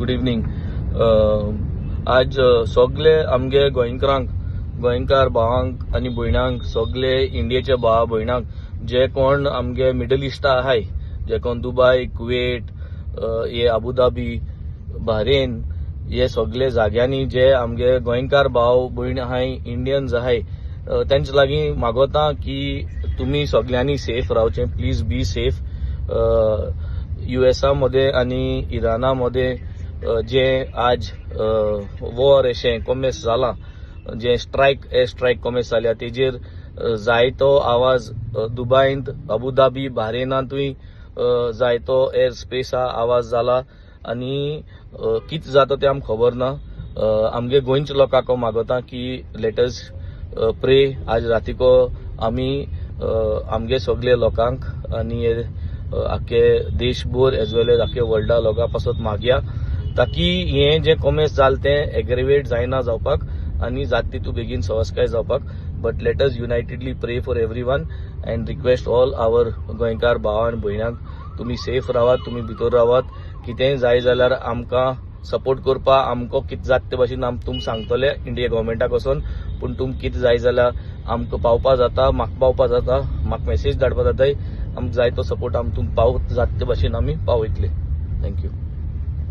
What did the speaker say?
Good evening. आज सगळे आमगे गोंयकार भावांक आनी भयणांक, सगळे इंडियेचे भाव भयणांक जे कोण आमगे मिडल इस्टा आहाय, जे कोण दुबय, कुवेट, हे अबुधाबी, बहरेन, हे सगळे जाग्यांनी जे आमगे गोंयकार भाव भयण आहाय, इंडियन्स आहाय, तेंचे लागीं मागोता की तुम्ही सगळ्यांनी सेफ रावचे. Please be safe. USA मध्ये आणि इराणामध्ये जे आज वॉर अशें कोमेस जाला, जे एअर स्ट्रायक कोमेस जाल्या, तेजेर जायतो आवाज दुबयंत, अबुधाबी, बहरेनांतूय जायतो एअर स्पेसा आवाज जाला आणि कितें जाता तें आमकां खबर ना. आमगे गोंयच्या लोकांक मागोता की लेट अस प्रे. आज रातीको आमी आमगे सगळे लोकांक आनी आख्खे देशभर एज वेल एज आख्खे वर्ल्डा लोकां पासत मागया ताकी हे जे कोमेस जाल तें एग्रेवेट जायना जावपाक आनी जाता तितू बेगीन संस्कार जावपाक. But let us unitedly pray for everyone and request all our गोंयकार भाव आनी भयणांक तुमी सेफ रावात, तुमी भितर रावात. कितेंय जाय जाल्यार आमकां सपोर्ट करपा आमकां कितें जाता ते भाशेन तुम सांगतले इंडिया गव्हर्मेंटाक वचोन. पूण तुम कितें जाय जाल्यार आमकां पावपा जाता, म्हाका पावपा जाता, म्हाका मेसेज धाडपा जाताय. आमकां जाय तो सपोर्ट तुम पावत जाता ते भाशेन आमी पावयतले. थँक्यू.